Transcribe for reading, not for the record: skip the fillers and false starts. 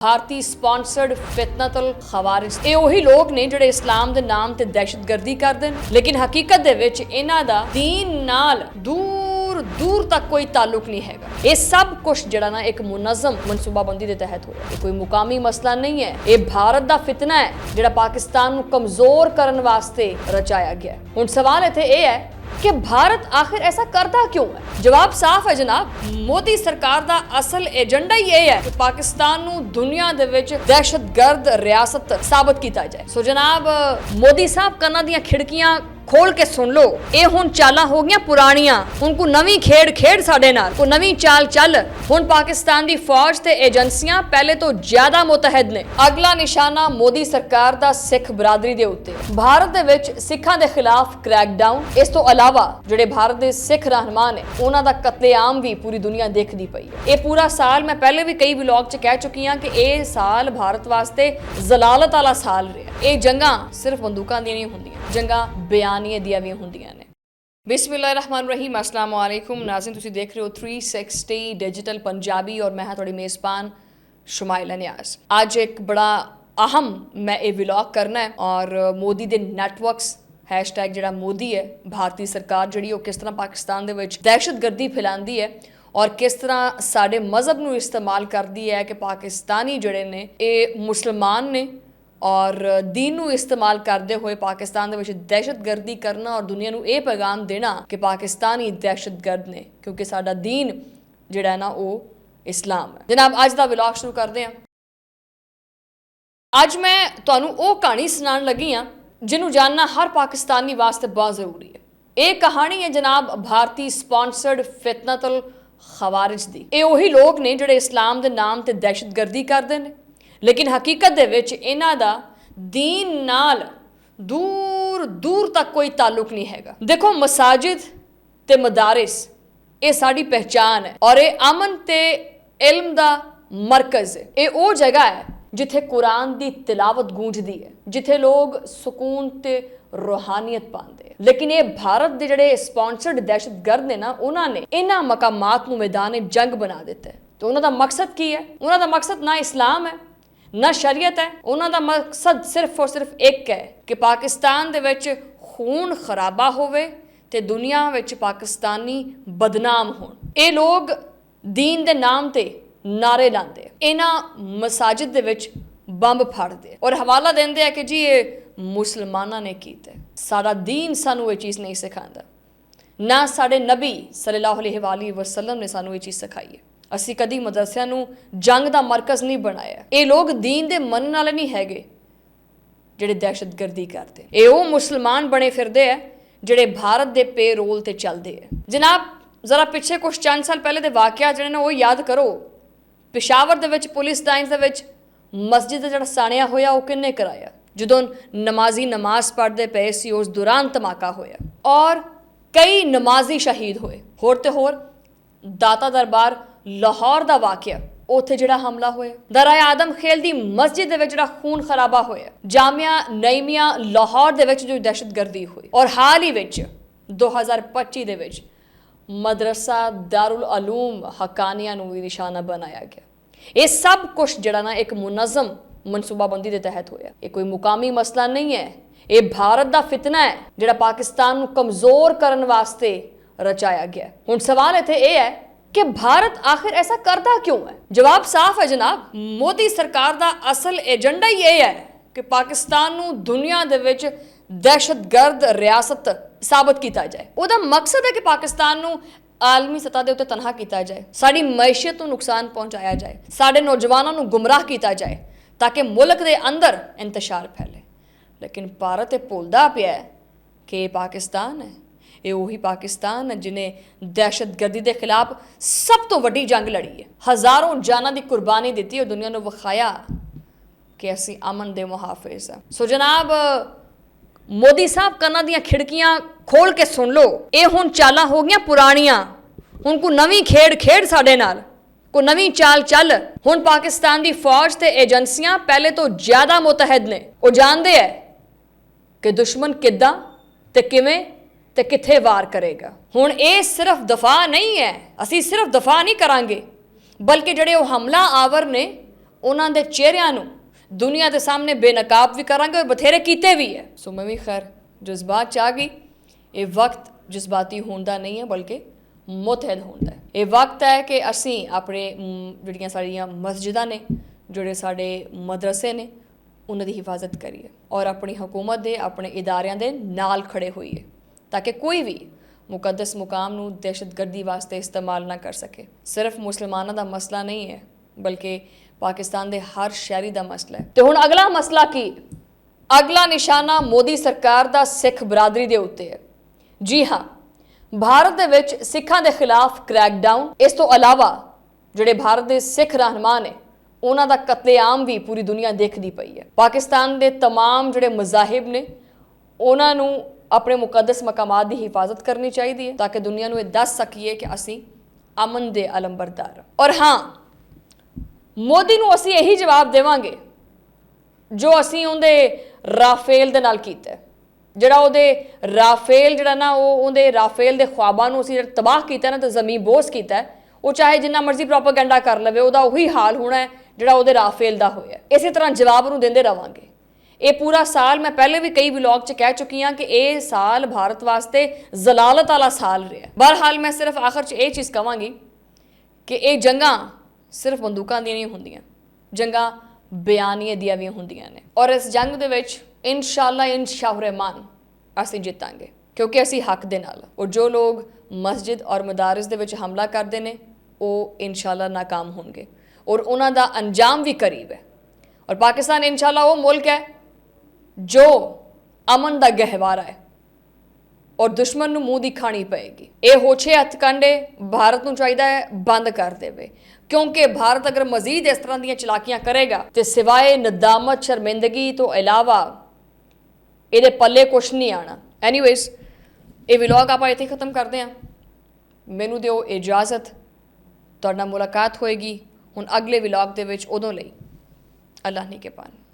Bharti sponsored फितनतुल खवारिज ਇਹ ਉਹੀ ਲੋਕ ਨੇ ਜਿਹੜੇ ਇਸਲਾਮ ਦੇ ਨਾਮ ਤੇ ਦਹਿਸ਼ਤਗਰਦੀ ਕਰਦੇ ਨੇ ਲੇਕਿਨ ਹਕੀਕਤ ਦੇ ਵਿੱਚ ਇਹਨਾਂ ਦਾ ਦੀਨ ਨਾਲ दूर तक कोई ताल्लुक नहीं है। ये सब कुछ जड़ा ना एक मुनज़्ज़म मनसूबाबंदी के तहत हो रहा है, कोई मुकामी मसला नहीं है। ये भारत का फितना है जिहड़ा पाकिस्तान को कमजोर करने वास्ते रचाया गया है। हुण सवाल इत्थे ये है कि भारत आखिर ऐसा करता क्यों है? जवाब साफ है जनाब, मोदी सरकार का असल एजेंडा ही यह है कि पाकिस्तान नूं दुनिया दे विच दहशतगर्द रियासत साबित किया जाए। सो जनाब मोदी साहब कन्नां दीयां खिड़कियां खोल के सुन लो, ये हुण चालां हो गईयां पुराणियां, हुण कोई नवीं खेड साडे नाल, कोई नवीं चाल चल। हुण पाकिस्तान दी फौज ते एजेंसियां पहले तो ज्यादा मुतहद ने। अगला निशाना मोदी सरकार दा सिख बरादरी दे उत्ते। भारत दे विच सिखां दे खिलाफ क्रैकडाउन, इस तो अलावा जिहड़े भारत दे सिख रहनुमा ने उन्हां दा कतलेआम भी पूरी दुनिया देखदी पई है। ये पूरा साल मैं पहले भी कई व्लॉग च कह चुकी हां कि ये साल भारत वास्ते जलालत वाला साल रहा। ये जंगां सिर्फ बंदूकां दी नहीं हुंदियां, जंगां बयानीए दियां भी हुंदियां ने। बिस्मिल्लाहिर्रहमानिर्रहीम, अस्सलाम वालेकुम नाज़रीन, तुसीं देख रहे हो 360 डिजिटल पंजाबी और मैं हाँ तुहाडी मेज़बान शुमाइला नियाज़। अज एक बड़ा अहम मैं ये व्लॉग करना है और मोदी दे नैटवर्क्स हैशटैग जिहड़ा मोदी है, भारती सरकार जिहड़ी वो किस तरह पाकिस्तान दे विच दहशतगर्दी फैलांदी है और किस तरह साडे मज़हब नूं इस्तेमाल करदी है कि पाकिस्तानी जिहड़े ने ये मुसलमान ने और दीन नूं इस्तेमाल करते हुए पाकिस्तान दे विच दहशतगर्दी करना और दुनिया नूं ये पैगाम देना कि पाकिस्तानी दहशतगर्द ने, क्योंकि साडा दीन जिहड़ा ना वो इस्लाम है। जनाब अज दा व्लॉग शुरू करते हैं। अज मैं तुहानूं वो कहानी सुनाण लगी हाँ जिन्हों जानना हर पाकिस्तानी वास्ते बहुत जरूरी है। ये कहानी है जनाब भारती स्पॉन्सर्ड फितनतुल खवारिज दी। ये वही लोग ने जिहड़े इस्लाम दे नाम ते दहशतगर्दी करते हैं लेकिन हकीकत दे विच इन्हां दा दीन नाल दूर तक कोई ताल्लुक नहीं हैगा। देखो मसाजिद ते मदारिस ये साड़ी पहचान है और ये अमन ते इल्म दा मरकज़ है। ये वो जगह है जिथे कुरान दी तिलावत गूंजदी है, जिथे लोग सुकून ते रूहानियत पाते हैं। लेकिन ये भारत दे जिहड़े स्पॉन्सर्ड दहशतगर्द ने ना, उन्होंने इन्हां मकामात नूं मैदान जंग बना दिता है। तो उन्हां दा मकसद की है? उन्हां दा मकसद ना इस्लाम है ना शरीयत है, उन्होंने मकसद सिर्फ और सिर्फ एक है कि पाकिस्तान दे विच खून खराबा होवे ते दुनिया विच पाकिस्तानी बदनाम होण। ये लोग दीन दे नाम ते नारे लाते, इन्हां मसाजिद दे विच बंब फाड़ते और हवाला देंदे हैं कि जी ये मुसलमानां ने कीता। साडा दीन सानू ये चीज़ नहीं सिखांदा, ना साडे नबी सल्लल्लाहु अलैहि वसल्लम ने सानू ये चीज़ सिखाई है। असी कदी मदरसिਆਂ ਨੂੰ जंग ਦਾ मरकज़ नहीं बनाया। ये लोग दीन दे मनन वाले नहीं हैगे ਜਿਹੜੇ दहशतगर्दी करते। ये वो मुसलमान बने फिरदे है ਜਿਹੜੇ भारत के पे रोल ते चलते है। जनाब जरा पिछे कुछ चंद साल पहले के वाकया जिहड़े ने वो याद करो। पेशावर दे विच पुलिस लाइन्स दे विच मस्जिद दा जिहड़ा साणिया होया वो किन्ने कराया? जदों नमाजी नमाज पढ़ते पे सी उस दौरान धमाका होया और कई नमाजी शहीद होए। होर ते होर दाता दरबार लाहौर का वाकया, उत्थे जिहड़ा हमला होया, दराए आदम खेल दी मस्जिद दे विच जिहड़ा खून खराबा होया, जामिया नईमिया लाहौर दे विच जो दहशतगर्दी हुई और हाल ही विच 2025 दे विच मदरसा दारुल उलूम हकानिया नूं भी निशाना बनाया गया। ये सब कुछ जिहड़ा ना एक मुनज़्ज़म मनसूबाबंदी के तहत होया। ये कोई मुकामी मसला नहीं है, ये भारत का फितना है जिहड़ा पाकिस्तान को कमजोर करने वास्ते रचाया गया। हुण सवाल इत्थे ये है कि भारत आखिर ऐसा करता क्यों है? जवाब साफ है जनाब, मोदी सरकार का असल एजेंडा ही यह है कि पाकिस्तान नूं दुनिया दे विच दहशतगर्द रियासत साबित किया जाए। उहदा मकसद है कि पाकिस्तान नूं आलमी सतह के उत्ते तनहा किया जाए, साड़ी मैशियत नूं नुकसान पहुँचाया जाए, साडे नौजवानों नूं गुमराह किया जाए ताकि मुल्क के अंदर इंतशार फैले। लेकिन भारत ये भुलदा पिया है कि पाकिस्तान है, ये वही पाकिस्तान है जिन्हें दहशतगर्दी के खिलाफ सब तो वड्डी जंग लड़ी है, हज़ारों जानां दी कुर्बानी दी और दुनिया नूं विखाया कि असीं अमन दे मुहाफिज़ हैं। सो जनाब मोदी साहब कन्नां दीयां खिड़कियां खोल के सुन लो, ये हुण चालां हो गईयां पुराणियां, हुण कोई नवीं खेड साडे नाल, कोई नवीं चाल चल। हुण पाकिस्तान दी फौज ते एजेंसियां पहले तो ज्यादा मुतहद ने। वो जानते हैं कि दुश्मन किद्दां ते किवें ते किथे वार करेगा। हुण ये सिर्फ दफा नहीं है, असी सिर्फ दफा नहीं करांगे बल्कि जिहड़े वो हमला आवर ने ਉਹਨਾਂ ਦੇ ਚਿਹਰਿਆਂ ਨੂੰ ਦੁਨੀਆ ਦੇ ਸਾਹਮਣੇ ਬੇਨਕਾਬ ਵੀ ਕਰਾਂਗੇ ਔਰ ਬਥੇਰੇ ਕੀਤੇ ਵੀ ਹੈ। ਸੋ ਮੈਂ ਵੀ ਖੈਰ ਜਜ਼ਬਾਤ 'ਚ ਆ ਗਈ। ਇਹ ਵਕਤ ਜਜ਼ਬਾਤੀ ਹੋਣ ਦਾ ਨਹੀਂ ਹੈ ਬਲਕਿ ਮੁਤਹਿਦ ਹੋਣ ਦਾ ਹੈ। ਇਹ ਵਕਤ ਹੈ ਕਿ ਅਸੀਂ ਆਪਣੇ ਜਿਹੜੀਆਂ ਸਾਡੀਆਂ ਮਸਜਿਦਾਂ ਨੇ, ਜਿਹੜੇ ਸਾਡੇ ਮਦਰਸੇ ਨੇ, ਉਹਨਾਂ ਦੀ ਹਿਫਾਜ਼ਤ ਕਰੀਏ ਔਰ ਆਪਣੀ ਹਕੂਮਤ ਦੇ, ਆਪਣੇ ਇਦਾਰਿਆਂ ਦੇ ਨਾਲ ਖੜੇ ਹੋਈਏ ਤਾਂ ਕਿ ਕੋਈ ਵੀ ਮੁਕੱਦਸ ਮੁਕਾਮ ਨੂੰ ਦਹਿਸ਼ਤਗਰਦੀ ਵਾਸਤੇ ਇਸਤੇਮਾਲ ਨਾ ਕਰ ਸਕੇ। ਸਿਰਫ ਮੁਸਲਮਾਨਾਂ ਦਾ ਮਸਲਾ ਨਹੀਂ ਹੈ ਬਲਕਿ ਪਾਕਿਸਤਾਨ ਦੇ ਹਰ ਸ਼ਹਿਰੀ ਦਾ ਮਸਲਾ ਹੈ। ਤੇ ਹੁਣ ਅਗਲਾ ਮਸਲਾ ਕੀ? ਅਗਲਾ ਨਿਸ਼ਾਨਾ ਮੋਦੀ ਸਰਕਾਰ ਦਾ ਸਿੱਖ ਬਰਾਦਰੀ ਦੇ ਉੱਤੇ ਹੈ। ਜੀ ਹਾਂ, ਭਾਰਤ ਦੇ ਵਿੱਚ ਸਿੱਖਾਂ ਦੇ ਖਿਲਾਫ ਕ੍ਰੈਕਡਾਊਨ, ਇਸ ਤੋਂ ਇਲਾਵਾ ਜਿਹੜੇ ਭਾਰਤ ਦੇ ਸਿੱਖ ਰਹਿਨੁਮਾ ਨੇ ਉਹਨਾਂ ਦਾ ਕਤਲੇਆਮ ਵੀ ਪੂਰੀ ਦੁਨੀਆ ਦੇਖਦੀ ਪਈ ਹੈ। ਪਾਕਿਸਤਾਨ ਦੇ तमाम ਜਿਹੜੇ ਮਜ਼ਾਹਿਬ ਨੇ ਉਹਨਾਂ ਨੂੰ ਆਪਣੇ ਮੁਕੱਦਸ ਮਕਾਮਾਤ ਦੀ ਹਿਫਾਜ਼ਤ ਕਰਨੀ ਚਾਹੀਦੀ ਹੈ ਤਾਂ ਕਿ ਦੁਨੀਆ ਨੂੰ ਇਹ ਦੱਸ ਸਕੀਏ ਕਿ ਅਸੀਂ ਅਮਨ ਦੇ ਅਲੰਬਰਦਾਰ ਹਾਂ। ਔਰ ਹਾਂ, ਮੋਦੀ ਨੂੰ ਅਸੀਂ ਇਹੀ ਜਵਾਬ ਦੇਵਾਂਗੇ ਜੋ ਅਸੀਂ ਉਹਦੇ ਰਾਫੇਲ ਦੇ ਨਾਲ ਕੀਤਾ। ਜਿਹੜਾ ਉਹਦੇ ਰਾਫੇਲ ਜਿਹੜਾ ਨਾ ਉਹਦੇ ਰਾਫੇਲ ਦੇ ख्वाबां ਨੂੰ ਅਸੀਂ ਤਬਾਹ ਕੀਤਾ ਨਾ ਤੇ ਜ਼ਮੀਨ ਬੋਸ ਕੀਤਾ, ਉਹ ਚਾਹੇ ਜਿੰਨਾ ਮਰਜ਼ੀ ਪ੍ਰੋਪਾਗੈਂਡਾ ਕਰ ਲਵੇ ਉਹਦਾ ਉਹੀ ਹਾਲ ਹੋਣਾ ਹੈ ਜਿਹੜਾ ਉਹਦੇ ਰਾਫੇਲ ਦਾ ਹੋਇਆ। ਇਸੇ ਤਰ੍ਹਾਂ ਜਵਾਬ ਉਹਨੂੰ ਦਿੰਦੇ ਰਵਾਂਗੇ। ਇਹ ਪੂਰਾ ਸਾਲ ਮੈਂ ਪਹਿਲੇ ਵੀ ਕਈ ਵਲੌਗ 'ਚ ਕਹਿ ਚੁੱਕੀ ਹਾਂ ਕਿ ਇਹ ਸਾਲ ਭਾਰਤ ਵਾਸਤੇ ਜ਼ਲਾਲਤ ਵਾਲਾ ਸਾਲ ਰਿਹਾ। ਬਹਰਹਾਲ ਮੈਂ ਸਿਰਫ ਆਖਰ 'ਚ ਇਹ ਚੀਜ਼ ਕਹਾਂਗੀ ਕਿ ਇਹ ਜੰਗਾਂ ਸਿਰਫ ਬੰਦੂਕਾਂ ਦੀਆਂ ਨਹੀਂ ਹੁੰਦੀਆਂ, ਜੰਗਾਂ ਬਿਆਨੀਏ ਦੀਆਂ ਵੀ ਹੁੰਦੀਆਂ ਨੇ ਔਰ ਇਸ ਜੰਗ ਦੇ ਵਿੱਚ ਇਨਸ਼ਾਅੱਲਾ ਰਹਿਮਾਨ ਅਸੀਂ ਜਿੱਤਾਂਗੇ ਕਿਉਂਕਿ ਅਸੀਂ ਹੱਕ ਦੇ ਨਾਲ। ਔਰ ਜੋ ਲੋਕ ਮਸਜਿਦ ਔਰ ਮਦਾਰਿਸ ਦੇ ਵਿੱਚ ਹਮਲਾ ਕਰਦੇ ਨੇ ਉਹ ਇਨਸ਼ਾਅੱਲਾ ਨਾਕਾਮ ਹੋਣਗੇ ਔਰ ਉਹਨਾਂ ਦਾ ਅੰਜਾਮ ਵੀ ਕਰੀਬ ਹੈ। ਔਰ ਪਾਕਿਸਤਾਨ ਇਨਸ਼ਾਅੱਲਾ ਉਹ ਮੁਲਕ ਹੈ ਜੋ ਅਮਨ ਦਾ ਗਹਿਵਾਰਾ ਹੈ ਔਰ ਦੁਸ਼ਮਣ ਨੂੰ ਮੂੰਹ ਦੀ ਖਾਣੀ ਪਏਗੀ। ਇਹ ਹੋਛੇ ਹੱਥਕੰਡੇ ਭਾਰਤ ਨੂੰ ਚਾਹੀਦਾ ਹੈ ਬੰਦ ਕਰ ਦੇਵੇ ਕਿਉਂਕਿ ਭਾਰਤ ਅਗਰ ਮਜ਼ੀਦ ਇਸ ਤਰ੍ਹਾਂ ਦੀਆਂ ਚਲਾਕੀਆਂ ਕਰੇਗਾ ਤੇ ਸਿਵਾਏ ਨਦਾਮਤ, ਸ਼ਰਮਿੰਦਗੀ ਤੋਂ ਇਲਾਵਾ ਇਹਦੇ ਪੱਲੇ ਕੁਛ ਨਹੀਂ ਆਣਾ। ਐਨੀਵੇਜ਼, ਇਹ ਵਲੌਗ ਆਪਾਂ ਇੱਥੇ ਖਤਮ ਕਰਦੇ ਹਾਂ। ਮੈਨੂੰ ਦਿਓ ਇਜਾਜ਼ਤ, ਤੁਹਾਡੇ ਨਾਲ ਮੁਲਾਕਾਤ ਹੋਏਗੀ ਹੁਣ ਅਗਲੇ ਵਲੌਗ ਦੇ ਵਿੱਚ। ਉਦੋਂ ਲਈ ਅੱਲਾਹ ਨਿਗਹਿਬਾਨ।